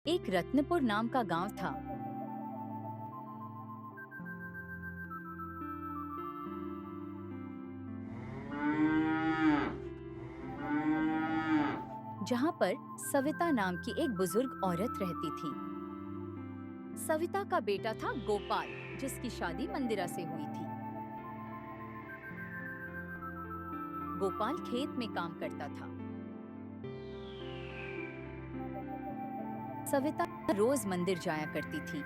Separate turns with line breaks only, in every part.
एक रत्नपुर नाम का गांव था। जहां पर सविता नाम की एक बुजुर्ग औरत रहती थी। सविता का बेटा था गोपाल, जिसकी शादी मंदिरा से हुई थी। गोपाल खेत में काम करता था। सविता रोज मंदिर जाया करती थी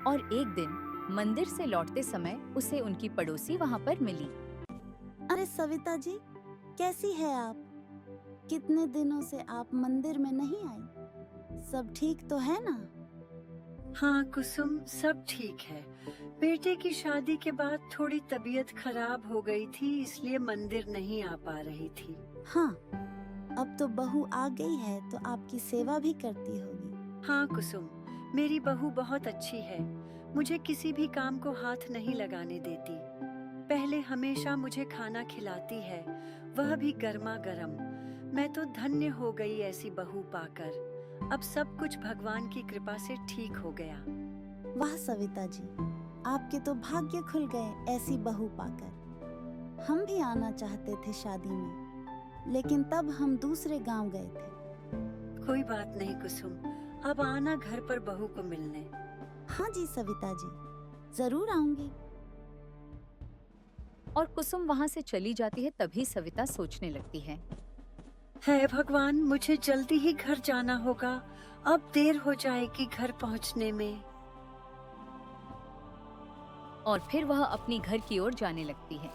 और एक दिन मंदिर से लौटते समय उसे उनकी पड़ोसी वहां पर मिली।
अरे सविता जी, कैसी है आप? कितने दिनों से आप मंदिर में नहीं आई? सब ठीक तो है ना?
हाँ कुसुम, सब ठीक है। बेटे की शादी के बाद थोड़ी तबीयत खराब हो गई थी, इसलिए मंदिर नहीं आ पा रही थी।
हाँ, अब तो बहू आ गई है तो आपकी सेवा भी करती होगी।
हाँ कुसुम, मेरी बहू बहुत अच्छी है। मुझे किसी भी काम को हाथ नहीं लगाने देती। पहले हमेशा मुझे खाना खिलाती है, वह भी गर्मा गर्म। मैं तो धन्य हो गई ऐसी बहू पाकर। अब सब कुछ भगवान की कृपा से ठीक हो गया।
वाह सविता जी, आपके तो भाग्य खुल गए ऐसी बहू पाकर। हम भी आना चाहते थे शादी में, लेकिन तब हम दूसरे गांव गए थे।
कोई बात नहीं कुसुम, अब आना घर पर बहू को मिलने।
हाँ जी सविता जी, जरूर आऊंगी।
और कुसुम वहां से चली जाती है। तभी सविता सोचने लगती है,
है भगवान, मुझे जल्दी ही घर जाना होगा। अब देर हो जाएगी घर पहुंचने में।
और फिर वह अपनी घर की ओर जाने लगती है।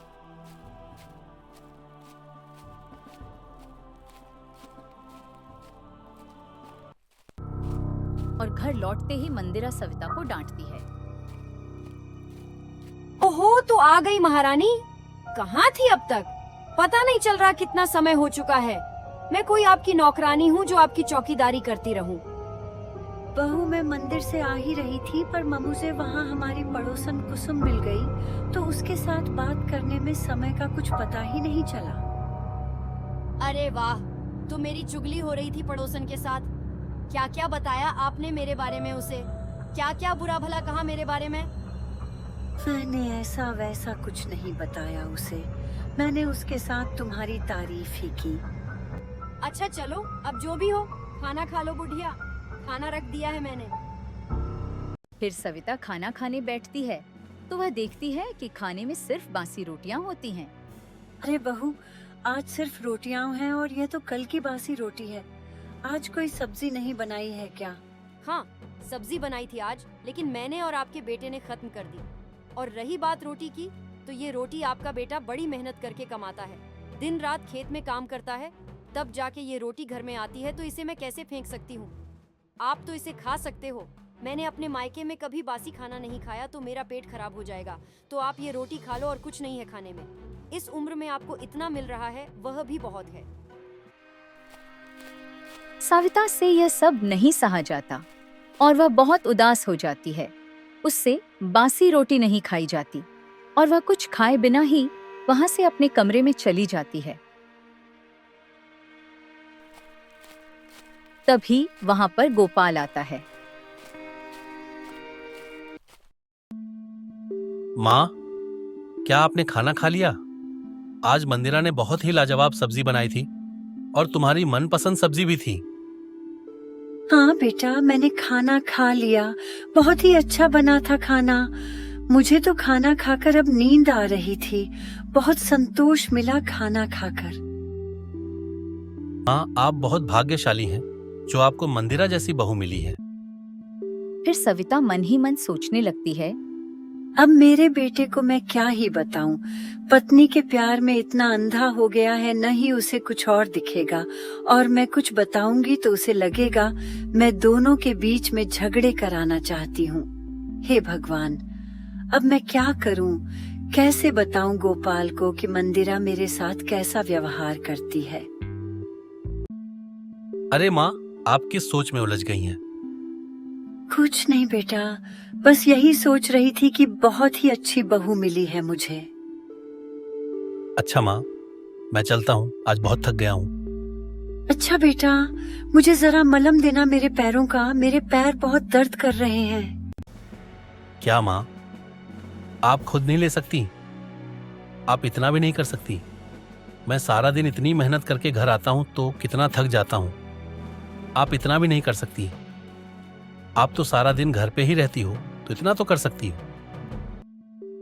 और घर लौटते ही मंदिरा सविता को डांटती है।
ओहो, तो आ गई महारानी। कहाँ थी अब तक? पता नहीं चल रहा कितना समय हो चुका है। मैं कोई आपकी नौकरानी हूँ जो आपकी चौकीदारी करती रहूं।
बहू मैं मंदिर से आ ही रही थी, पर ममू से वहाँ हमारी पड़ोसन कुसुम मिल गई, तो उसके साथ बात करने में समय का कुछ पता ही नहीं चला।
अरे वाह, तो मेरी चुगली हो रही थी पड़ोसन के साथ। क्या क्या बताया आपने मेरे बारे में उसे? क्या क्या बुरा भला कहा मेरे बारे में?
मैंने ऐसा वैसा कुछ नहीं बताया उसे। मैंने उसके साथ तुम्हारी तारीफ ही की।
अच्छा चलो, अब जो भी हो, खाना खा लो बुढ़िया। खाना रख दिया है मैंने।
फिर सविता खाना खाने बैठती है तो वह देखती है कि खाने में सिर्फ बासी रोटियां होती हैं।
अरे बहू, आज सिर्फ रोटियां हैं और यह तो कल की बासी रोटी है। आज कोई सब्जी नहीं बनाई है क्या?
हाँ, सब्जी बनाई थी आज, लेकिन मैंने और आपके बेटे ने खत्म कर दी। और रही बात रोटी की, तो ये रोटी आपका बेटा बड़ी मेहनत करके कमाता है, दिन रात खेत में काम करता है, तब जाके ये रोटी घर में आती है, तो इसे मैं कैसे फेंक सकती हूँ? आप तो इसे खा सकते हो। मैंने अपने मायके में कभी बासी खाना नहीं खाया, तो मेरा पेट खराब हो जाएगा। तो आप ये रोटी खा लो और कुछ नहीं है खाने में। इस उम्र में आपको इतना मिल रहा है, वह भी बहुत है।
सविता से यह सब नहीं सहा जाता और वह बहुत उदास हो जाती है। उससे बासी रोटी नहीं खाई जाती और वह कुछ खाए बिना ही वहां से अपने कमरे में चली जाती है। तभी वहां पर गोपाल आता है।
माँ, क्या आपने खाना खा लिया? आज मंदिरा ने बहुत ही लाजवाब सब्जी बनाई थी और तुम्हारी मनपसंद सब्जी भी थी।
हाँ बेटा, मैंने खाना खा लिया। बहुत ही अच्छा बना था खाना। मुझे तो खाना खाकर अब नींद आ रही थी। बहुत संतोष मिला खाना खाकर।
माँ, आप बहुत भाग्यशाली हैं जो आपको मंदिरा जैसी बहू मिली है।
फिर सविता मन ही मन सोचने लगती है,
अब मेरे बेटे को मैं क्या ही बताऊं। पत्नी के प्यार में इतना अंधा हो गया है, न ही उसे कुछ और दिखेगा, और मैं कुछ बताऊंगी तो उसे लगेगा मैं दोनों के बीच में झगड़े कराना चाहती हूँ। हे भगवान, अब मैं क्या करूं? कैसे बताऊं गोपाल को कि मंदिरा मेरे साथ कैसा व्यवहार करती है?
अरे माँ, आप किस सोच में उलझ गई हैं?
कुछ नहीं बेटा, बस यही सोच रही थी कि बहुत ही अच्छी बहू मिली है मुझे।
अच्छा माँ, मैं चलता हूँ, आज बहुत थक गया हूँ।
अच्छा बेटा, मुझे जरा मलहम देना मेरे पैरों का, मेरे पैर बहुत दर्द कर रहे हैं।
क्या माँ, आप खुद नहीं ले सकती? आप इतना भी नहीं कर सकती? मैं सारा दिन इतनी मेहनत करके घर आता हूँ तो कितना थक जाता हूँ। आप इतना भी नहीं कर सकती? आप तो सारा दिन घर पे ही रहती हो, तो इतना तो कर सकती हो।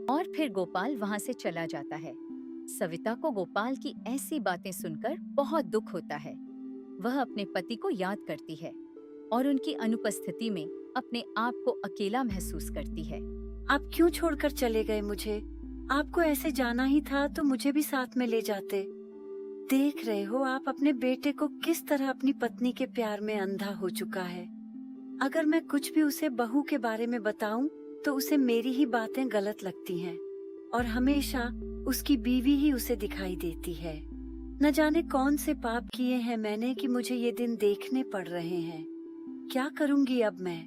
और फिर गोपाल वहां से चला जाता है। सविता को गोपाल की ऐसी बातें सुनकर बहुत दुख होता है। वह अपने पति को याद करती है और उनकी अनुपस्थिति में अपने आप को अकेला महसूस करती है।
आप क्यों छोड़कर चले गए मुझे? आपको ऐसे जाना ही था तो मुझे भी साथ में ले जाते। देख रहे हो आप अपने बेटे को किस तरह अपनी पत्नी के प्यार में अंधा हो चुका है। अगर मैं कुछ भी उसे बहू के बारे में बताऊं तो उसे मेरी ही बातें गलत लगती हैं और हमेशा उसकी बीवी ही उसे दिखाई देती है। न जाने कौन से पाप किए हैं मैंने कि मुझे ये दिन देखने पड़ रहे हैं। क्या करूंगी अब मैं?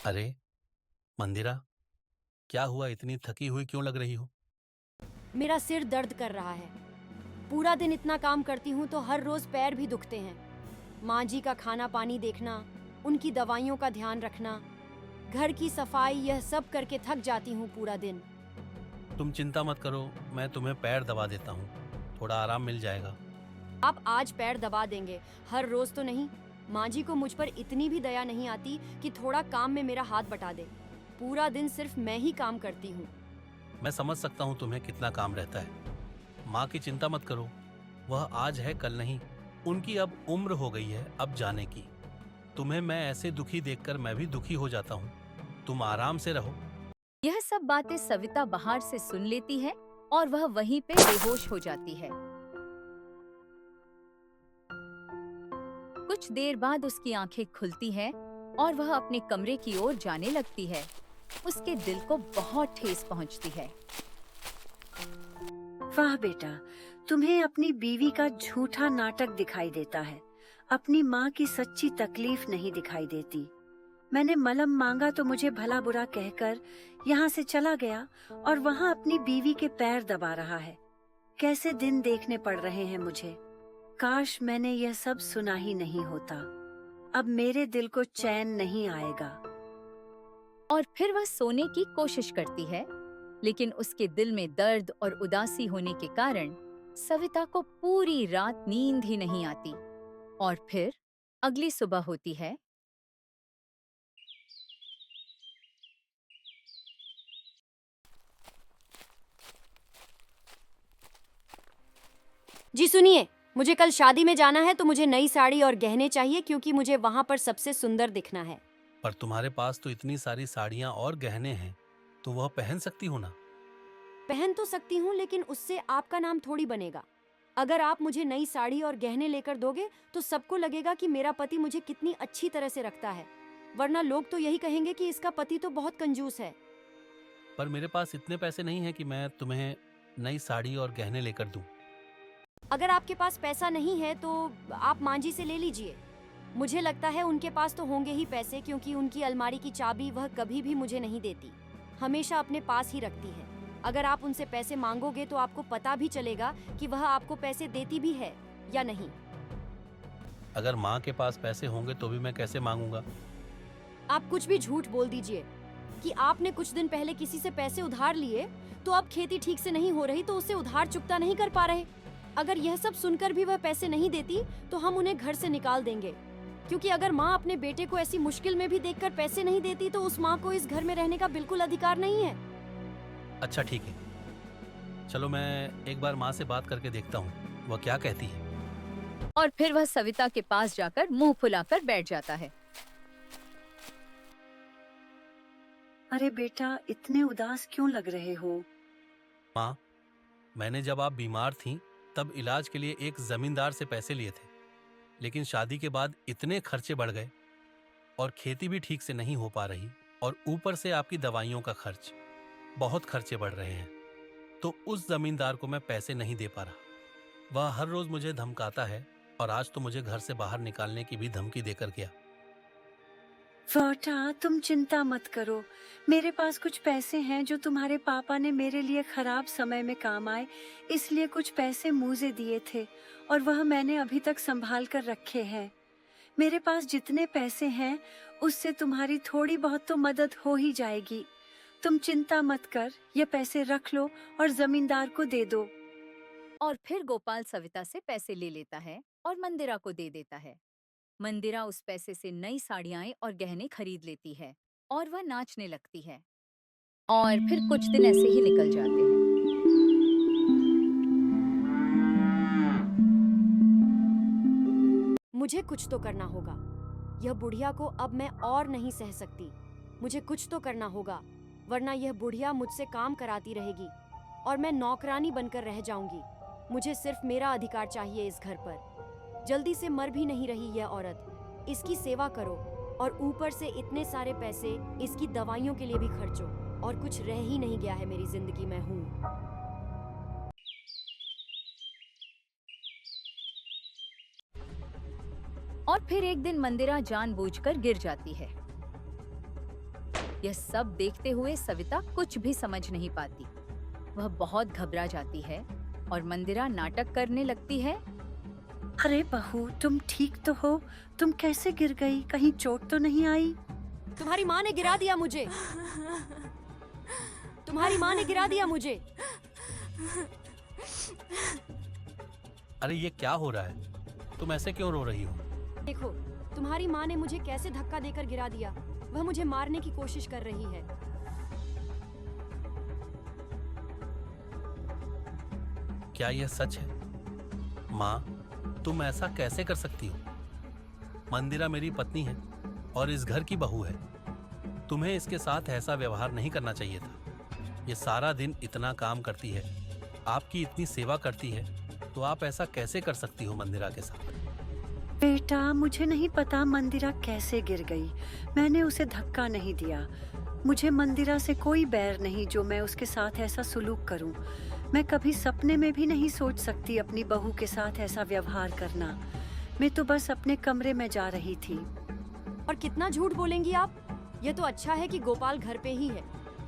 अरे मंदिरा, क्या हुआ? इतनी थकी हुई क्यों लग रही हो?
मेरा सिर दर्द कर रहा है। पूरा दिन इतना काम करती हूँ तो हर रोज पैर भी दुखते हैं। माँ जी का खाना पानी देखना, उनकी दवाइयों का ध्यान रखना, घर की सफाई, यह सब करके थक जाती हूँ पूरा दिन।
तुम चिंता मत करो, मैं तुम्हें पैर दबा देता हूँ, थोड़ा आराम मिल जाएगा।
आप आज पैर दबा देंगे, हर रोज तो नहीं। माँ जी को मुझ पर इतनी भी दया नहीं आती कि थोड़ा काम में मेरा हाथ बटा दे। पूरा दिन सिर्फ मैं ही काम करती हूँ।
मैं समझ सकता हूँ तुम्हें कितना काम रहता है। माँ की चिंता मत करो, वह आज है कल नहीं। उनकी अब उम्र हो गई है अब जाने की। तुम्हें मैं ऐसे दुखी देखकर मैं भी दुखी हो जाता हूँ। तुम आराम से रहो।
यह सब बातें सविता बाहर से सुन लेती है और वह वहीं पे बेहोश हो जाती है। कुछ देर बाद उसकी आंखें खुलती हैं और वह अपने कमरे की ओर जाने लगती है। उसके दिल को बहुत ठेस पहुंचती है।
वाह बेटा, तुम्हें अपनी बीवी का झूठा नाटक दिखाई देता है, अपनी माँ की सच्ची तकलीफ नहीं दिखाई देती। मैंने मलहम मांगा तो मुझे भला बुरा कहकर यहाँ से चला गया और वहाँ अपनी बीवी के पैर दबा रहा है। कैसे दिन देखने पड़ रहे हैं मुझे। काश मैंने यह सब सुना ही नहीं होता। अब मेरे दिल को चैन नहीं आएगा।
और फिर वह सोने की कोशिश करती है, लेकिन उसके दिल में दर्द और उदासी होने के कारण सविता को पूरी रात नींद ही नहीं आती। और फिर अगली सुबह होती है।
जी सुनिए, मुझे कल शादी में जाना है तो मुझे नई साड़ी और गहने चाहिए क्योंकि मुझे वहाँ पर सबसे सुंदर दिखना है।
पर तुम्हारे पास तो इतनी सारी साड़ियाँ और गहने हैं, तो वह पहन सकती हो ना।
पहन तो सकती हूँ, लेकिन उससे आपका नाम थोड़ी बनेगा। अगर आप मुझे नई साड़ी और गहने लेकर दोगे तो सबको लगेगा कि मेरा पति मुझे कितनी अच्छी तरह से रखता है, वरना लोग तो यही कहेंगे कि इसका पति तो बहुत कंजूस है।
पर मेरे पास इतने पैसे नहीं हैं कि मैं तुम्हें नई साड़ी और गहने लेकर दूं।
अगर आपके पास पैसा नहीं है तो आप माँ जी से ले लीजिए। मुझे लगता है उनके पास तो होंगे ही पैसे, क्योंकि उनकी अलमारी की चाबी वह कभी भी मुझे नहीं देती, हमेशा अपने पास ही रखती है। अगर आप उनसे पैसे मांगोगे तो आपको पता भी चलेगा कि वह आपको पैसे देती भी है या नहीं।
अगर माँ के पास पैसे होंगे तो भी मैं कैसे मांगूंगा?
आप कुछ भी झूठ बोल दीजिए कि आपने कुछ दिन पहले किसी से पैसे उधार लिए, तो अब खेती ठीक से नहीं हो रही तो उसे उधार चुकता नहीं कर पा रहे। अगर यह सब सुनकर भी वह पैसे नहीं देती तो हम उन्हें घर से निकाल देंगे, क्योंकि अगर माँ अपने बेटे को ऐसी मुश्किल में भी देखकर पैसे नहीं देती तो उस माँ को इस घर में रहने का बिल्कुल अधिकार नहीं है।
अच्छा ठीक है, चलो मैं एक बार माँ से बात करके देखता हूँ वह क्या कहती है।
और फिर वह सविता के पास जाकर मुंह फुलाकर बैठ जाता है।
अरे बेटा, इतने उदास क्यों लग रहे हो?
माँ, मैंने जब आप बीमार थीं तब इलाज के लिए एक जमींदार से पैसे लिए थे, लेकिन शादी के बाद इतने खर्चे बढ़ गए और खेती भी ठीक से नहीं हो पा रही, और ऊपर से आपकी दवाइयों का खर्च, बहुत खर्चे बढ़ रहे हैं। तो उस जमींदार को मैं पैसे नहीं दे पा रहा। वह हर रोज मुझे धमकाता है और आज तो मुझे घर से बाहर निकालने की भी धमकी देकर गया।
बेटा, तुम चिंता मत करो। मेरे पास कुछ पैसे हैं जो तुम्हारे पापा ने मेरे लिए खराब समय में काम आए, इसलिए कुछ पैसे मुझे दिए थे और वह मैंने अभी तक संभाल कर रखे हैं। मेरे पास जितने पैसे हैं उससे तुम्हारी थोड़ी बहुत तो मदद हो ही जाएगी। तुम चिंता मत कर, ये पैसे रख लो और जमींदार को दे दो।
और फिर गोपाल सविता से पैसे ले लेता है और मंदिरा को दे देता है। मंदिरा उस पैसे से नई साड़ियां और गहने खरीद लेती है और वह नाचने लगती है। और फिर कुछ दिन ऐसे ही निकल जाते हैं।
मुझे कुछ तो करना होगा। यह बुढ़िया को अब मैं और नहीं सह सकती। मुझे कुछ तो करना होगा, वरना यह बुढ़िया मुझसे काम कराती रहेगी और मैं नौकरानी बनकर रह जाऊंगी। मुझे सिर्फ मेरा अधिकार चाहिए इस घर पर। जल्दी से मर भी नहीं रही यह औरत। इसकी सेवा करो और ऊपर से इतने सारे पैसे इसकी दवाइयों के लिए भी खर्चो, और कुछ रह ही नहीं गया है मेरी जिंदगी में हूँ।
और फिर एक दिन मंदिरा जानबूझकर गिर जाती है। यह सब देखते हुए सविता कुछ भी समझ नहीं पाती। वह बहुत घबरा जाती है और मंदिरा नाटक करने लगती है।
अरे बहू, तुम ठीक तो हो? तुम कैसे गिर गई? कहीं चोट तो नहीं आई?
तुम्हारी माँ ने गिरा दिया मुझे। तुम्हारी माँ ने गिरा दिया मुझे।
अरे ये क्या हो रहा है? तुम ऐसे क्यों रो रही हो?
देखो, तुम्हारी माँ ने मुझे कैसे धक्का देकर गिरा दिया। वह मुझे मारने की कोशिश कर रही है।
क्या यह सच है? माँ, तुम ऐसा कैसे कर सकती हो? मंदिरा मेरी पत्नी है और इस घर की बहू है। तुम्हें इसके साथ ऐसा व्यवहार नहीं करना चाहिए था। ये सारा दिन इतना काम करती है, आपकी इतनी सेवा करती है, तो आप ऐसा कैसे कर सकती हो मंदिरा के साथ?
बेटा, मुझे नहीं पता मंदिरा कैसे गिर गई। मैंने उसे धक्का नहीं दिया। मुझे मंदिरा से कोई बैर नहीं जो मैं उसके साथ ऐसा सुलूक करूं। मैं कभी सपने में भी नहीं सोच सकती अपनी बहू के साथ ऐसा व्यवहार करना। मैं तो बस अपने कमरे में जा रही थी।
और कितना झूठ बोलेंगी आप? यह तो अच्छा है कि गोपाल घर पे ही है,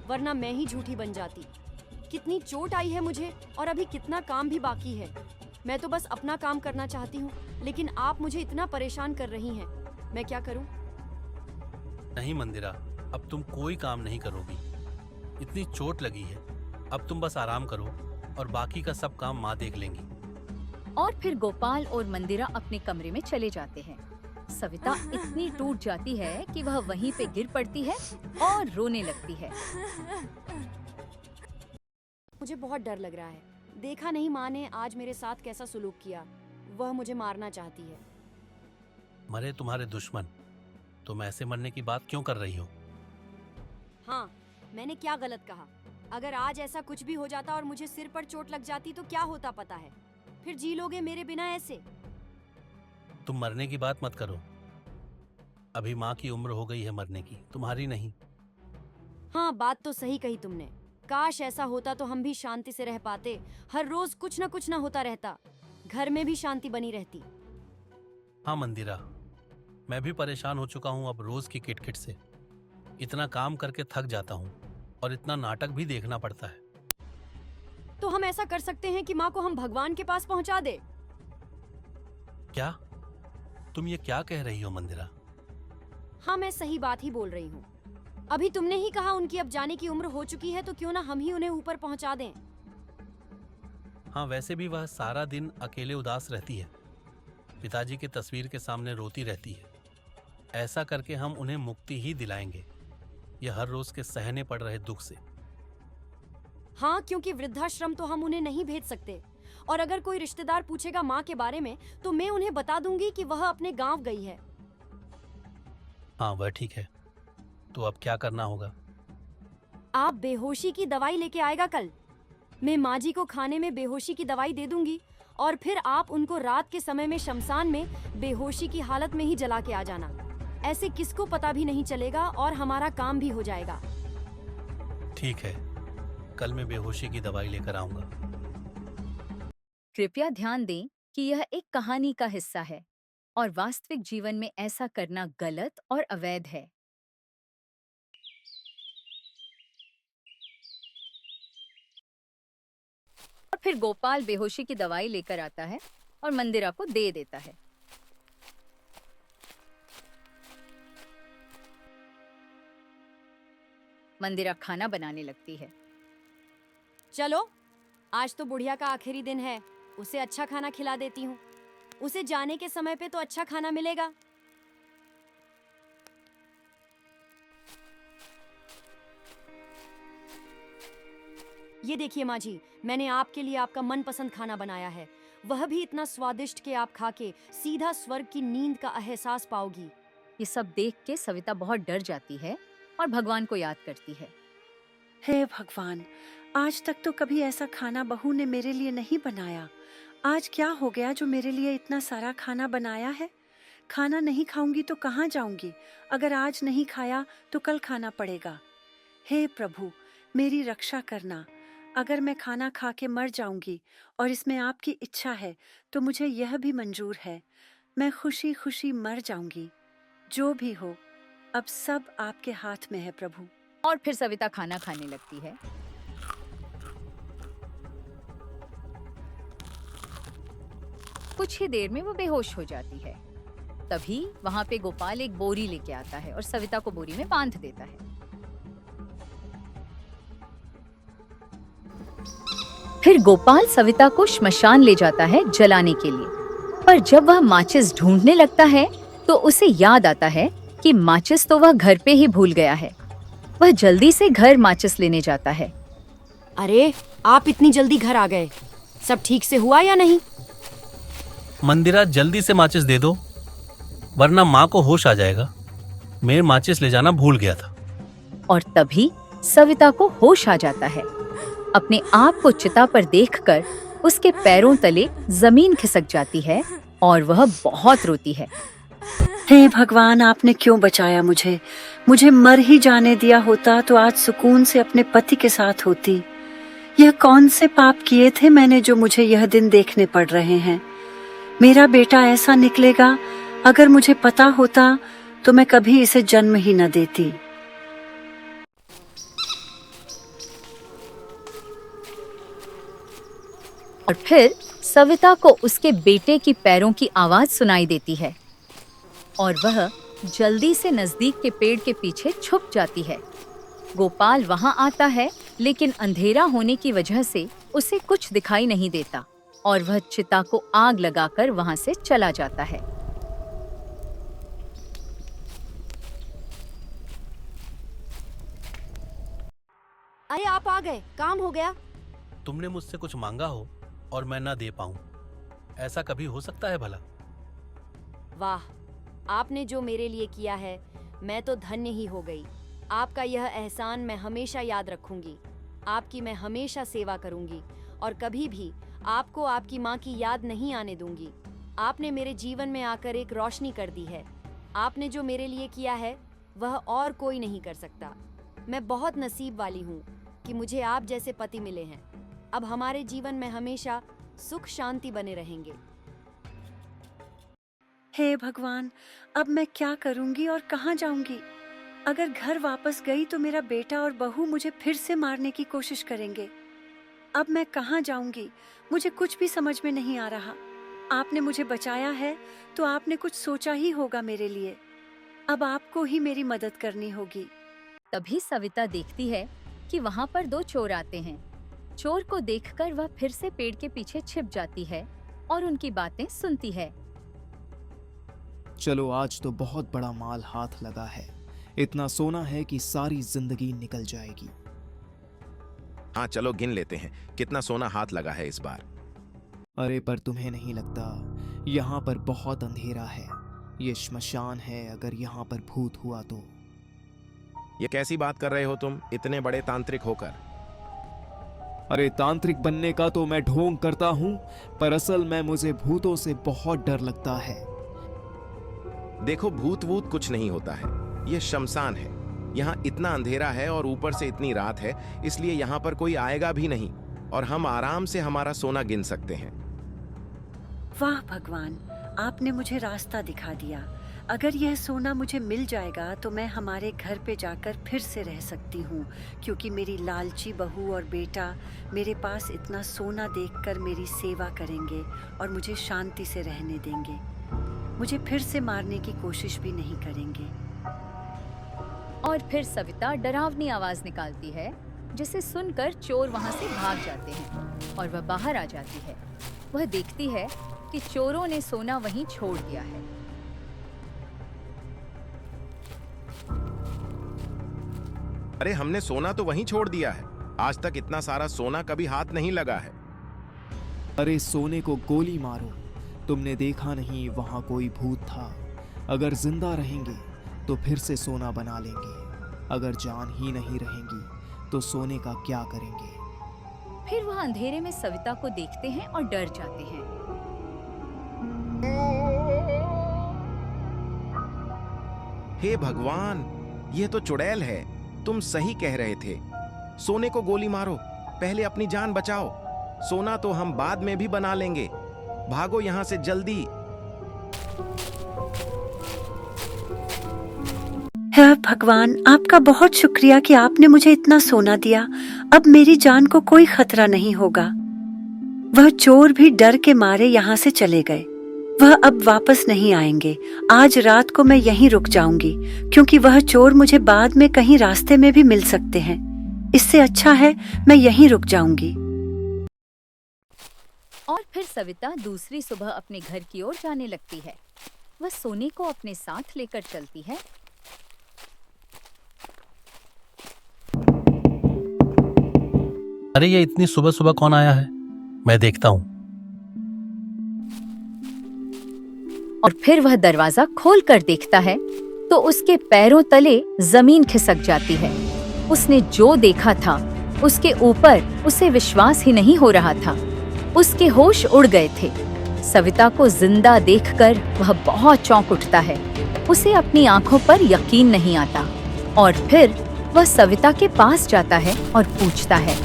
वरना मैं ही झूठी बन जाती। कितनी चोट आई है मुझे और अभी कितना काम भी बाकी है। मैं तो बस अपना काम करना चाहती हूँ, लेकिन आप मुझे इतना परेशान कर रही हैं। मैं क्या करूँ?
नहीं मंदिरा, अब तुम कोई काम नहीं करोगी। इतनी चोट लगी है, अब तुम बस आराम करो और बाकी का सब काम माँ देख लेंगी।
और फिर गोपाल और मंदिरा अपने कमरे में चले जाते हैं। सविता इतनी टूट जाती है कि वह वहीं पे गिर पड़ती है और रोने लगती है।
मुझे बहुत डर लग रहा है। देखा नहीं माँ ने आज मेरे साथ कैसा सुलूक किया। वह मुझे मारना चाहती है।
मरे तुम्हारे दुश्मन, तुम ऐसे मरने की बात क्यों कर रही हो?
हाँ, मैंने क्या गलत कहा? अगर आज ऐसा कुछ भी हो जाता और मुझे सिर पर चोट लग जाती तो क्या होता पता है? फिर जी लोगे मेरे बिना ऐसे?
तुम मरने की बात मत करो। अभी माँ की उम्र हो गई है मरने की, तुम्हारी नहीं।
हाँ, बात तो सही कही तुमने। काश ऐसा होता तो हम भी शांति से रह पाते। हर रोज कुछ ना होता रहता, घर में भी शांति बनी रहती।
हाँ मंदिरा, मैं भी परेशान हो चुका हूँ अब रोज की किटकिट से। इतना काम करके थक जाता हूँ और इतना नाटक भी देखना पड़ता है।
तो हम ऐसा कर सकते हैं कि माँ को हम भगवान के पास पहुँचा दे।
क्या? तुम ये क्या कह रही हो मंदिरा?
हाँ, मैं सही बात ही बोल रही हूँ। अभी तुमने ही कहा उनकी अब जाने की उम्र हो चुकी है, तो क्यों ना हम ही उन्हें ऊपर पहुँचा दें।
हाँ, वैसे भी वह सारा दिन अकेले उदास रहती है, पिताजी की तस्वीर के सामने रोती रहती है। ऐसा करके हम उन्हें मुक्ति ही दिलाएंगे, यह हर रोज के सहने पड़ रहे दुख से।
हाँ, क्योंकि वृद्धाश्रम तो हम उन्हें नहीं भेज सकते, और अगर कोई रिश्तेदार पूछेगा माँ के बारे में तो मैं उन्हें बता दूंगी कि वह अपने गांव गई है।
हाँ, वह ठीक है। तो अब क्या करना होगा?
आप बेहोशी की दवाई लेके आएगा कल। मैं माँ जी को खाने में बेहोशी की दवाई दे दूंगी और फिर आप उनको रात के समय में शमशान में बेहोशी की हालत में ही जला के आ जाना। ऐसे किसको पता भी नहीं चलेगा और हमारा काम भी हो जाएगा।
ठीक है, कल मैं बेहोशी की दवाई लेकर आऊंगा।
कृपया ध्यान दें कि यह एक कहानी का हिस्सा है और वास्तविक जीवन में ऐसा करना गलत और अवैध है। फिर गोपाल बेहोशी की दवाई लेकर आता है और मंदिरा को दे देता है। मंदिरा खाना बनाने लगती है।
चलो, आज तो बुढ़िया का आखिरी दिन है, उसे अच्छा खाना खिला देती हूँ। उसे जाने के समय पे तो अच्छा खाना मिलेगा। ये देखिए माँ जी, मैंने आपके लिए आपका मनपसंद खाना बनाया है, वह भी इतना स्वादिष्ट कि आप खा के सीधा स्वर्ग की नींद का एहसास पाओगी।
ये सब देख के सविता बहुत डर जाती है और भगवान को याद करती है।
हे भगवान, आज तक तो कभी ऐसा खाना बहू ने मेरे लिए नहीं बनाया। आज क्या हो गया जो मेरे लिए इतना सारा खाना बनाया है? खाना नहीं खाऊंगी तो कहाँ जाऊंगी? अगर आज नहीं खाया तो कल खाना पड़ेगा। हे प्रभु, मेरी रक्षा करना। अगर मैं खाना खा के मर जाऊंगी और इसमें आपकी इच्छा है तो मुझे यह भी मंजूर है। मैं खुशी खुशी मर जाऊंगी। जो भी हो, अब सब आपके हाथ में है प्रभु।
और फिर सविता खाना खाने लगती है। कुछ ही देर में वो बेहोश हो जाती है। तभी वहां पे गोपाल एक बोरी लेके आता है और सविता को बोरी में बांध देता है। फिर गोपाल सविता को श्मशान ले जाता है जलाने के लिए। पर जब वह माचिस ढूंढने लगता है तो उसे याद आता है कि माचिस तो वह घर पे ही भूल गया है। वह जल्दी से घर माचिस लेने जाता है।
अरे, आप इतनी जल्दी घर आ गए, सब ठीक से हुआ या नहीं?
मंदिरा, जल्दी से माचिस दे दो, वरना माँ को होश आ जाएगा। मैं माचिस ले जाना भूल गया था।
और तभी सविता को होश आ जाता है। अपने आप को चिता पर देखकर उसके पैरों तले जमीन खिसक जाती है और वह बहुत रोती है।
हे भगवान, आपने क्यों बचाया मुझे? मुझे मर ही जाने दिया होता तो आज सुकून से अपने पति के साथ होती। यह कौन से पाप किए थे मैंने जो मुझे यह दिन देखने पड़ रहे हैं? मेरा बेटा ऐसा निकलेगा, अगर मुझे पता होता तो मैं कभी इसे जन्म ही न देती।
और फिर सविता को उसके बेटे की पैरों की आवाज सुनाई देती है और वह जल्दी से नजदीक के पेड़ के पीछे छुप जाती है। गोपाल वहां आता है, लेकिन अंधेरा होने की वजह से उसे कुछ दिखाई नहीं देता और वह चिता को आग लगाकर वहां से चला जाता है।
अरे, आप आ गए, काम हो गया।
तुमने मुझसे कुछ मांगा हो और मैं ना दे पाऊं, ऐसा कभी हो सकता है भला?
वाह, आपने जो मेरे लिए किया है, मैं तो धन्य ही हो गई। आपका यह एहसान मैं हमेशा याद रखूंगी। आपकी मैं हमेशा सेवा करूंगी और कभी भी आपको आपकी माँ की याद नहीं आने दूंगी। आपने मेरे जीवन में आकर एक रोशनी कर दी है। आपने जो मेरे लिए किया है वह और कोई नहीं कर सकता। मैं बहुत नसीब वाली हूँ कि मुझे आप जैसे पति मिले हैं। अब हमारे जीवन में हमेशा सुख शांति बने रहेंगे।
हे भगवान, अब मैं क्या करूंगी और कहाँ जाऊंगी? अगर घर वापस गई तो मेरा बेटा और बहू मुझे फिर से मारने की कोशिश करेंगे। अब मैं कहाँ जाऊंगी? मुझे कुछ भी समझ में नहीं आ रहा। आपने मुझे बचाया है तो आपने कुछ सोचा ही होगा मेरे लिए। अब आपको ही मेरी मदद करनी होगी।
तभी सविता देखती है कि वहां पर दो चोर आते हैं। चोर को देखकर वह फिर से पेड़ के पीछे छिप जाती है और उनकी बातें सुनती है।
चलो, आज तो बहुत बड़ा माल हाथ लगा है। इतना सोना है कि सारी जिंदगी निकल जाएगी।
हाँ, चलो गिन लेते हैं कितना सोना हाथ लगा है इस बार।
अरे, पर तुम्हें नहीं लगता यहाँ पर बहुत अंधेरा है? ये श्मशान है, अगर यहाँ पर भूत हुआ तो।
ये कैसी बात कर रहे हो तुम, इतने बड़े तांत्रिक होकर?
अरे, तांत्रिक बनने का तो मैं ढोंग करता हूँ, पर असल में मुझे भूतों से बहुत डर लगता है।
देखो, भूत वूत कुछ नहीं होता है। यह शमशान है। यहाँ इतना अंधेरा है और ऊपर से इतनी रात है, इसलिए यहाँ पर कोई आएगा भी नहीं और हम आराम से हमारा सोना गिन सकते हैं।
वाह भगवान, आपने मुझे रास्ता दिखा दिया। अगर यह सोना मुझे मिल जाएगा तो मैं हमारे घर पे जाकर फिर से रह सकती हूँ, क्योंकि मेरी लालची बहू और बेटा मेरे पास इतना सोना देखकर मेरी सेवा करेंगे और मुझे शांति से रहने देंगे। मुझे फिर से मारने की कोशिश भी नहीं करेंगे।
और फिर सविता डरावनी आवाज निकालती है, जिसे सुनकर चोर वहां से भाग जाते हैं और वह बाहर आ जाती है। वह देखती है कि चोरों ने सोना वहीं छोड़ दिया है।
अरे हमने सोना तो वहीं छोड़ दिया है। आज तक इतना सारा सोना कभी हाथ नहीं लगा है।
अरे सोने को गोली मारो, तुमने देखा नहीं वहां कोई भूत था। अगर जिंदा रहेंगे तो फिर से सोना बना लेंगे, अगर जान ही नहीं रहेंगी तो सोने का क्या करेंगे।
फिर वह अंधेरे में सविता को देखते हैं और डर जाते हैं।
हे भगवान, यह तो चुड़ैल है। तुम सही कह रहे थे। सोने को गोली मारो, पहले अपनी जान बचाओ। सोना तो हम बाद में भी बना लेंगे। भागो यहां से जल्दी।
हे भगवान, आपका बहुत शुक्रिया कि आपने मुझे इतना सोना दिया। अब मेरी जान को कोई खतरा नहीं होगा। वह चोर भी डर के मारे यहाँ से चले गए। वह अब वापस नहीं आएंगे। आज रात को मैं यहीं रुक जाऊंगी, क्योंकि वह चोर मुझे बाद में कहीं रास्ते में भी मिल सकते हैं। इससे अच्छा है मैं यहीं रुक जाऊंगी।
और फिर सविता दूसरी सुबह अपने घर की ओर जाने लगती है। वह सोने को अपने साथ लेकर चलती है।
अरे ये इतनी सुबह सुबह कौन आया है? मैं देखता हूँ।
और फिर वह दरवाजा खोल कर देखता है तो उसके पैरों तले जमीन खिसक जाती है। उसने जो देखा था उसके ऊपर उसे विश्वास ही नहीं हो रहा था। उसके होश उड़ गए थे। सविता को जिंदा देखकर वह बहुत चौंक उठता है। उसे अपनी आंखों पर यकीन नहीं आता और फिर वह सविता के पास जाता है और पूछता है,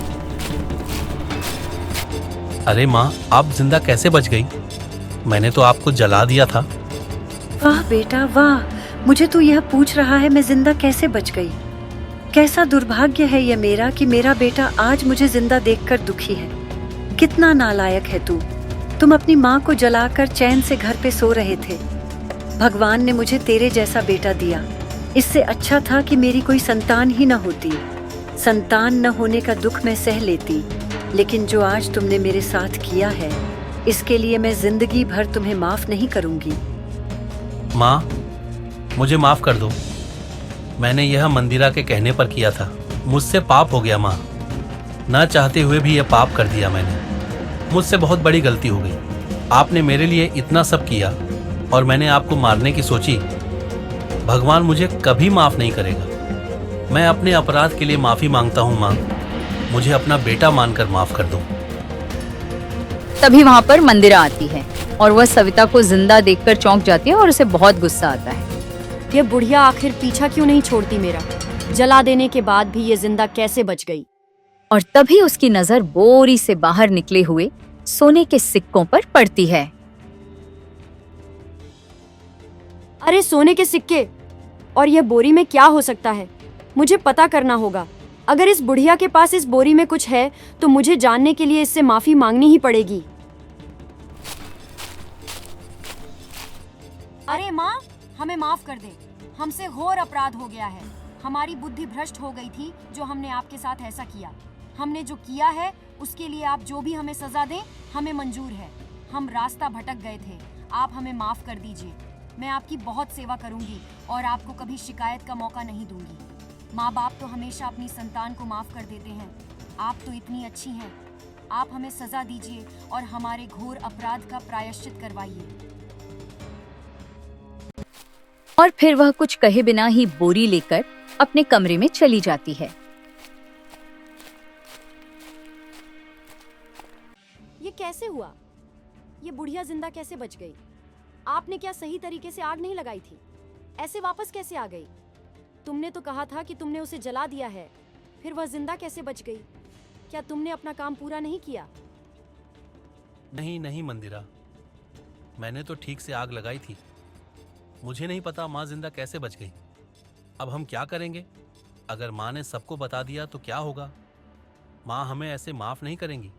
अरे माँ, आप जिंदा कैसे बच गई? मैंने तो आपको जला दिया था।
वाह बेटा वाह, मुझे तो यह पूछ रहा है मैं जिंदा कैसे बच गई। कैसा दुर्भाग्य है यह मेरा कि मेरा बेटा आज मुझे जिंदा देखकर दुखी है। कितना नालायक है तू। तुम अपनी माँ को जलाकर चैन से घर पे सो रहे थे। भगवान ने मुझे तेरे जैसा बेटा दिया। इससे अच्छा था कि मेरी कोई संतान ही न होती। संतान न होने का दुख मैं सह लेती, लेकिन जो आज तुमने मेरे साथ किया है, इसके लिए मैं जिंदगी भर तुम्हें माफ नहीं करूंगी।
माँ, मुझे माफ कर दो। मैंने यह मंदिरा के कहने पर किया था। मुझसे पाप हो गया माँ। ना चाहते हुए भी यह पाप कर दिया मैंने। मुझसे बहुत बड़ी गलती हो गई। आपने मेरे लिए इतना सब किया और मैंने आपको मारने की सोची। भगवान मुझे कभी माफ नहीं करेगा। मैं अपने अपराध के लिए माफी मांगता हूँ माँ। मुझे अपना बेटा मानकर माफ कर दो।
तभी वहाँ पर मंदिरा आती है और वह सविता को जिंदा देखकर चौंक जाती है और उसे बहुत गुस्सा आता है।
ये बुढ़िया आखिर पीछा क्यों नहीं छोड़ती मेरा? जला देने के बाद भी ये जिंदा कैसे बच गई?
और तभी उसकी नजर बोरी से बाहर निकले हुए सोने के सिक्कों पर पड़ती है।
अरे सोने के सिक्के! और ये बोरी में क्या हो सकता है? मुझे पता करना होगा। अगर इस बुढ़िया के पास इस बोरी में कुछ है तो मुझे जानने के लिए इससे माफी मांगनी ही पड़ेगी। अरे माँ, हमें माफ कर दे। हमसे घोर अपराध हो गया है। हमारी बुद्धि भ्रष्ट हो गई थी जो हमने आपके साथ ऐसा किया। हमने जो किया है उसके लिए आप जो भी हमें सजा दें हमें मंजूर है। हम रास्ता भटक गए थे। आप हमें माफ कर दीजिए। मैं आपकी बहुत सेवा करूंगी और आपको कभी शिकायत का मौका नहीं दूंगी। माँ बाप तो हमेशा अपनी संतान को माफ कर देते हैं। आप तो इतनी अच्छी हैं। आप हमें सजा दीजिए और हमारे घोर अपराध का प्रायश्चित करवाइए।
और फिर वह कुछ कहे बिना ही बोरी लेकर अपने कमरे में चली जाती है।
ये कैसे हुआ? ये बुढ़िया जिंदा कैसे बच गई? आपने क्या सही तरीके से आग नहीं लगाई थी? ऐसे वापस कैसे आ गई? तुमने तो कहा था कि तुमने उसे जला दिया है। फिर वह जिंदा कैसे बच गई? क्या तुमने अपना काम पूरा नहीं किया?
नहीं नहीं मंदिरा, मैंने तो ठीक से आग लगाई थी। मुझे नहीं पता माँ जिंदा कैसे बच गई। अब हम क्या करेंगे? अगर माँ ने सबको बता दिया तो क्या होगा? माँ हमें ऐसे माफ नहीं करेंगी।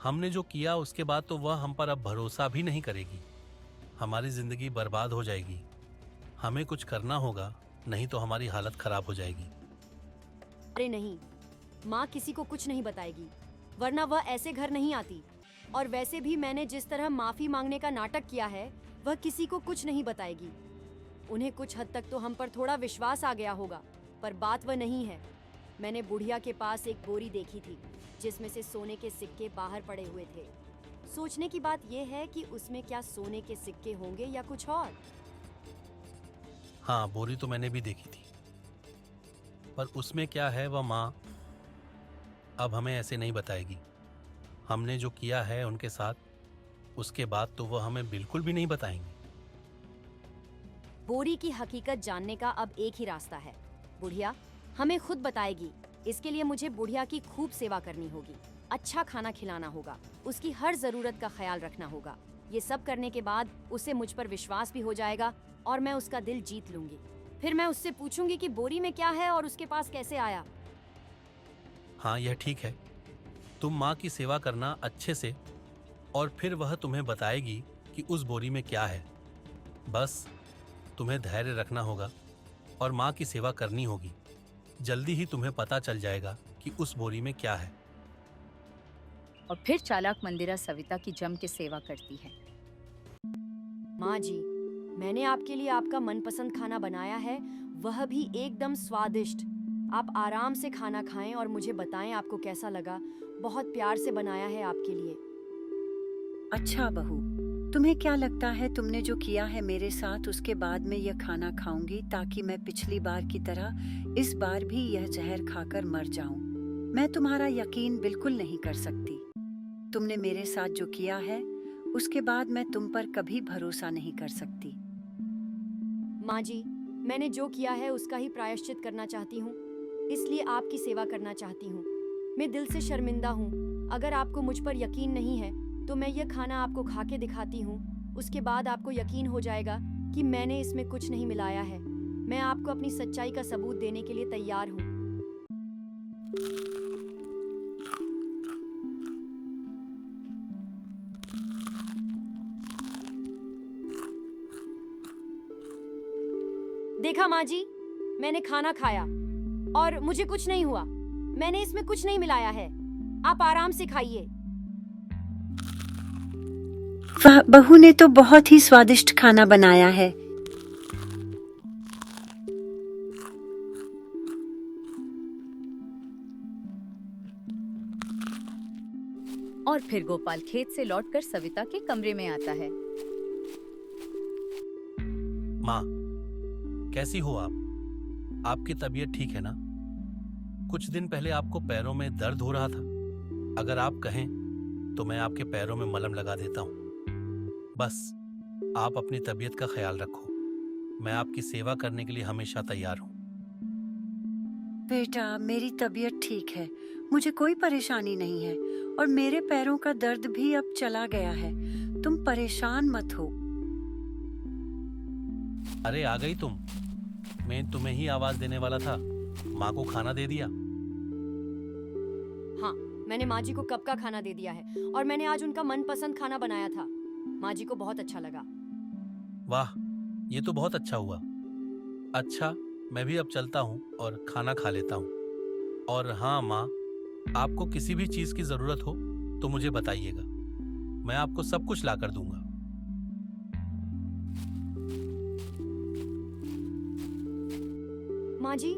हमने जो किया उसके बाद तो वह हम पर अब भरोसा भी नहीं करेगी। हमारी जिंदगी बर्बाद हो जाएगी। हमें कुछ करना होगा, नहीं तो हमारी हालत खराब हो जाएगी।
अरे नहीं, माँ किसी को कुछ नहीं बताएगी, वरना वह ऐसे घर नहीं आती। और वैसे भी मैंने जिस तरह माफी मांगने का नाटक किया है, वह किसी को कुछ नहीं बताएगी। उन्हें कुछ हद तक तो हम पर थोड़ा विश्वास आ गया होगा, पर बात वह नहीं है। मैंने बुढ़िया के पास एक बोरी देखी थी जिसमें से सोने के सिक्के बाहर पड़े हुए थे। सोचने की बात यह है कि उसमें क्या सोने के सिक्के होंगे या कुछ और।
हाँ, बोरी तो मैंने भी देखी थी, पर उसमें क्या है वह माँ अब हमें ऐसे नहीं बताएगी। हमने जो किया है उनके साथ, उसके बाद तो वह हमें बिल्कुल भी नहीं बताएंगे।
बोरी की हकीकत जानने का अब एक ही रास्ता है। बुढ़िया हमें खुद बताएगी। इसके लिए मुझे बुढ़िया की खूब सेवा करनी होगी, अच्छा खाना खिलाना होगा, उसकी हर जरूरत का ख्याल रखना होगा। ये सब करने के बाद उसे मुझ पर विश्वास भी हो जाएगा और मैं उसका दिल जीत लूंगी। फिर मैं उससे पूछूंगी कि बोरी में क्या है और उसके पास कैसे आया।
हाँ, यह ठीक है। तुम माँ की सेवा करना अच्छे से, और फिर वह तुम्हें बताएगी कि उस बोरी में क्या है। बस तुम्हें धैर्य रखना होगा और माँ की सेवा करनी होगी। जल्दी ही तुम्हें पता चल जाएगा कि उस बोरी में क्या है।
और फिर चालाक मंदिरा सविता की जम के सेवा करती है।
माँ जी, मैंने आपके लिए आपका मनपसंद खाना बनाया है, वह भी एकदम स्वादिष्ट। आप आराम से खाना खाएं और मुझे बताएं आपको कैसा लगा। बहुत प्यार से बनाया है आपके लिए।
अच्छा बहू, तुम्हें क्या लगता है तुमने जो किया है मेरे साथ, उसके बाद मैं यह खाना खाऊंगी ताकि मैं पिछली बार की तरह इस बार भी यह जहर खाकर मर जाऊं? मैं तुम्हारा यकीन बिल्कुल नहीं कर सकती। तुमने मेरे साथ जो किया है उसके बाद मैं तुम पर कभी भरोसा नहीं कर सकती।
माँ जी, मैंने जो किया है उसका ही प्रायश्चित करना चाहती हूँ, इसलिए आपकी सेवा करना चाहती हूँ। मैं दिल से शर्मिंदा हूँ। अगर आपको मुझ पर यकीन नहीं है तो मैं यह खाना आपको खा के दिखाती हूँ। उसके बाद आपको यकीन हो जाएगा कि मैंने इसमें कुछ नहीं मिलाया है। मैं आपको अपनी सच्चाई का सबूत देने के लिए तैयार हूँ। देखा माँ जी, मैंने खाना खाया और मुझे कुछ नहीं हुआ। मैंने इसमें कुछ नहीं मिलाया है। आप आराम से खाइए।
वाह, बहू ने तो बहुत ही स्वादिष्ट खाना बनाया है।
और फिर गोपाल खेत से लौटकर सविता के कमरे में आता है।
माँ, कैसी हो आप? आपकी तबीयत ठीक है ना? कुछ दिन पहले आपको पैरों में दर्द हो रहा था। अगर आप कहें तो मैं आपके पैरों में मलम लगा देता हूँ। बस आप अपनी तबीयत का ख्याल रखो। मैं आपकी सेवा करने के लिए हमेशा तैयार हूँ।
बेटा, मेरी तबीयत ठीक है, मुझे कोई परेशानी नहीं है और मेरे पैरों का दर्द भी अब चला गया है। तुम परेशान मत हो।
अरे आ गई तुम। मैं तुम्हें ही आवाज देने वाला था। माँ को खाना दे दिया?
हाँ, मैंने माँ जी को कब का खाना दे दिया है और मैंने आज उनका मनपसंद खाना बनाया था। माँ जी को बहुत अच्छा लगा।
वाह, ये तो बहुत अच्छा हुआ। अच्छा, मैं भी अब चलता हूँ और खाना खा लेता हूँ। और हाँ माँ, आपको किसी भी चीज की जरूरत हो तो मुझे बताइएगा। मैं आपको सब कुछ ला कर दूंगा।
माँ जी,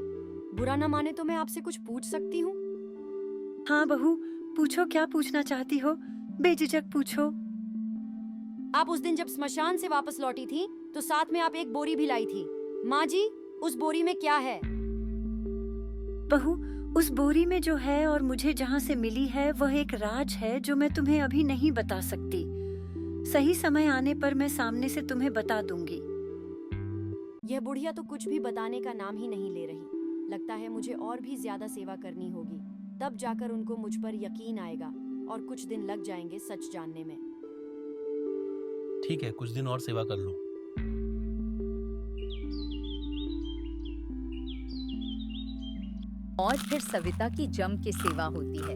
बुरा न माने तो मैं आपसे कुछ पूछ सकती हूँ?
हाँ बहू, पूछो, क्या पूछना चाहती हो? बेझिझक पूछो।
आप उस दिन जब स्मशान से वापस लौटी थी तो साथ में आप एक बोरी भी लाई थी। माँ जी, उस बोरी में क्या है?
बहू, उस बोरी में जो है और मुझे जहाँ से मिली है वह एक राज है जो मैं तुम्हें अभी नहीं बता सकती। सही समय आने पर मैं सामने से तुम्हें बता दूंगी।
यह बुढ़िया तो कुछ भी बताने का नाम ही नहीं ले रही। लगता है मुझे और भी ज्यादा सेवा करनी होगी, तब जाकर उनको मुझ पर यकीन आएगा और कुछ दिन लग जाएंगे सच जानने में।
ठीक है, कुछ दिन और सेवा कर लो।
और फिर सविता की जम के सेवा होती है।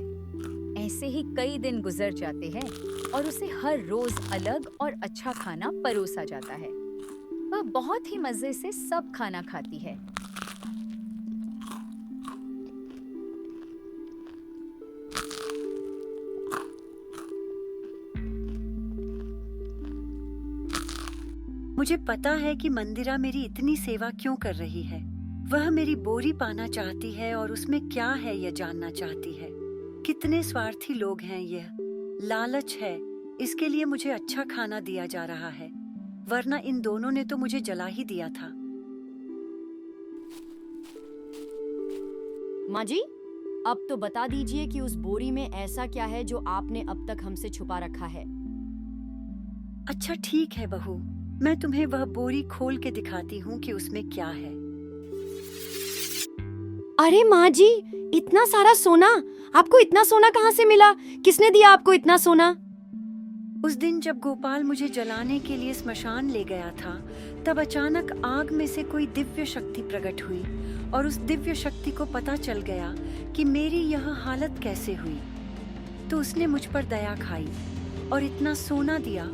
ऐसे ही कई दिन गुजर जाते हैं और उसे हर रोज अलग और अच्छा खाना परोसा जाता है। वह बहुत ही मजे से सब खाना खाती है।
मुझे पता है कि मंदिरा मेरी इतनी सेवा क्यों कर रही है। वह मेरी बोरी पाना चाहती है और उसमें क्या है यह जानना चाहती है। कितने स्वार्थी लोग हैं यह। लालच है, इसके लिए मुझे अच्छा खाना दिया जा रहा है, वरना इन दोनों ने तो मुझे जला ही दिया था।
माँ जी, अब तो बता दीजिए कि उस बोरी में ऐसा क्या है जो आपने अब तक हमसे छुपा रखा है।
अच्छा ठीक है बहू, मैं तुम्हें वह बोरी खोल के दिखाती हूँ कि उसमें क्या है।
अरे माँ जी, इतना सारा सोना! आपको इतना सोना कहाँ से मिला? किसने दिया आपको इतना सोना?
उस दिन जब गोपाल मुझे जलाने के लिए स्मशान ले गया था, तब अचानक आग में से कोई दिव्य शक्ति प्रकट हुई और उस दिव्य शक्ति को पता चल गया कि मेरी यह हालत कैसे हुई। तो उसने मुझ पर दया खाई और इतना सोना दिया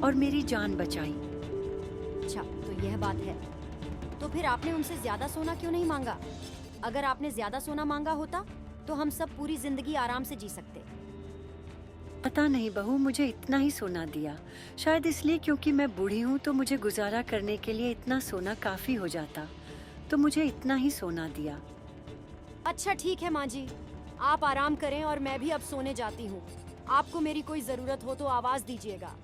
और मेरी जान बचाई।
अच्छा, तो यह बात है। तो फिर आपने उनसे ज्यादा सोना क्यों नहीं मांगा? अगर आपने ज्यादा सोना मांगा होता तो हम सब पूरी जिंदगी आराम से जी सकते।
पता नहीं बहू, मुझे इतना ही सोना दिया। शायद इसलिए क्योंकि मैं बूढ़ी हूँ तो मुझे गुजारा करने के लिए इतना सोना काफी हो जाता, तो मुझे इतना ही सोना दिया।
अच्छा ठीक है माँ जी, आप आराम करें और मैं भी अब सोने जाती हूँ। आपको मेरी कोई जरूरत हो तो आवाज दीजिएगा।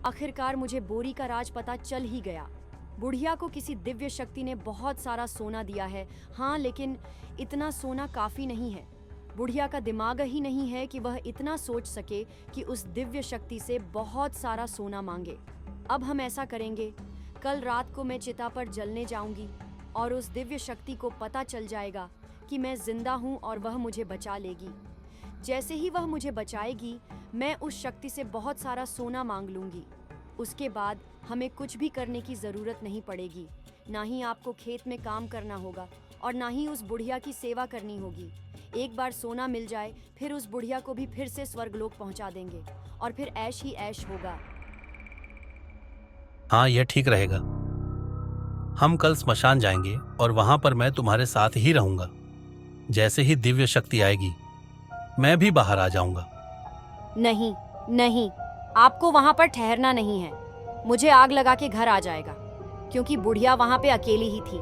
आखिरकार मुझे बोरी का राज पता चल ही गया। बुढ़िया को किसी दिव्य शक्ति ने बहुत सारा सोना दिया है। हाँ, लेकिन इतना सोना काफी नहीं है। बुढ़िया का दिमाग ही नहीं है कि वह इतना सोच सके कि उस दिव्य शक्ति से बहुत सारा सोना मांगे। अब हम ऐसा करेंगे, कल रात को मैं चिता पर जलने जाऊंगी और उस दिव्य शक्ति को पता चल जाएगा कि मैं जिंदा हूँ और वह मुझे बचा लेगी। जैसे ही वह मुझे बचाएगी, मैं उस शक्ति से बहुत सारा सोना मांग लूंगी। उसके बाद हमें कुछ भी करने की जरूरत नहीं पड़ेगी। ना ही आपको खेत में काम करना होगा और ना ही उस बुढ़िया की सेवा करनी होगी। एक बार सोना मिल जाए, फिर उस बुढ़िया को भी फिर से स्वर्गलोक पहुंचा देंगे और फिर ऐश ही ऐश होगा।
हाँ, यह ठीक रहेगा। हम कल स्मशान जाएंगे और वहां पर मैं तुम्हारे साथ ही रहूंगा। जैसे ही दिव्य शक्ति आएगी, मैं भी बाहर आ जाऊंगा।
नहीं नहीं, आपको वहां पर ठहरना नहीं है। मुझे आग लगा के घर आ जाएगा, क्योंकि बुढ़िया वहां पे अकेली ही थी।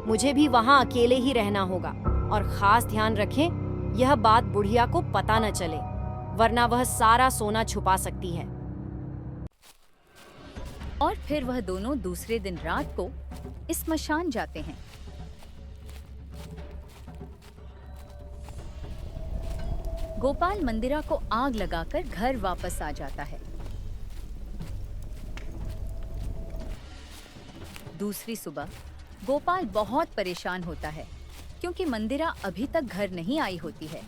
मुझे भी वहां अकेले ही रहना होगा। और खास ध्यान रखें, यह बात बुढ़िया को पता न चले, वरना वह सारा सोना छुपा सकती है।
और फिर वह दोनों दूसरे दिन रात को स्मशान जाते हैं। गोपाल मंदिरा को आग लगाकर घर वापस आ जाता है। दूसरी सुबह गोपाल बहुत परेशान होता है क्योंकि मंदिरा अभी तक घर नहीं आई होती है।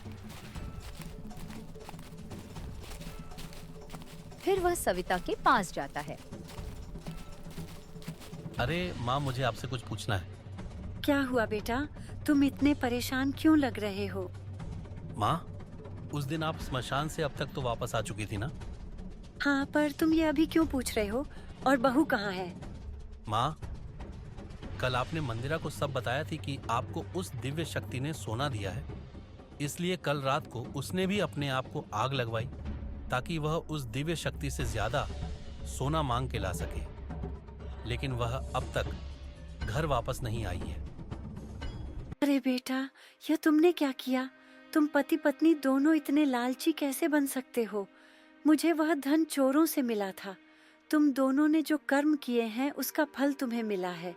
फिर वह सविता के पास जाता है।
अरे माँ, मुझे आपसे कुछ पूछना है।
क्या हुआ बेटा, तुम इतने परेशान क्यों लग रहे हो?
माँ, उस दिन आप स्मशान से अब तक तो वापस आ चुकी थी ना?
हाँ, पर तुम ये अभी क्यों पूछ रहे हो? और बहू कहाँ है?
माँ, कल आपने मंदिरा को सब बताया थी कि आपको उस दिव्य शक्ति ने सोना दिया है, इसलिए कल रात को उसने भी अपने आप को आग लगवाई ताकि वह उस दिव्य शक्ति से ज्यादा सोना मांग के ला सके। लेकिन वह अब तक घर वापस नहीं आई है।
अरे बेटा, यह तुमने क्या किया? तुम पति पत्नी दोनों इतने लालची कैसे बन सकते हो? मुझे वह धन चोरों से मिला था। तुम दोनों ने जो कर्म किए हैं उसका फल तुम्हें मिला है।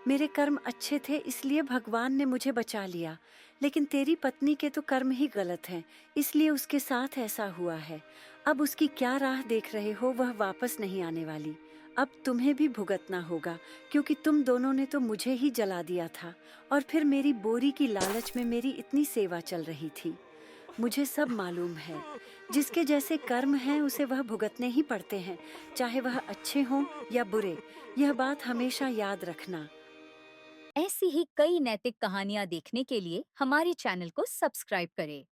मेरे कर्म अच्छे थे इसलिए भगवान ने मुझे बचा लिया, लेकिन तेरी पत्नी के तो कर्म ही गलत हैं, इसलिए उसके साथ ऐसा हुआ है। अब उसकी क्या राह देख रहे हो? वह वापस नहीं आने वाली। अब तुम्हें भी भुगतना होगा, क्योंकि तुम दोनों ने तो मुझे ही जला दिया था और फिर मेरी बोरी की लालच में मेरी इतनी सेवा चल रही थी। मुझे सब मालूम है। जिसके जैसे कर्म हैं उसे वह भुगतने ही पड़ते हैं, चाहे वह अच्छे हों या बुरे। यह बात हमेशा याद रखना।
ऐसी ही कई नैतिक कहानियाँ देखने के लिए हमारे चैनल को सब्सक्राइब करें।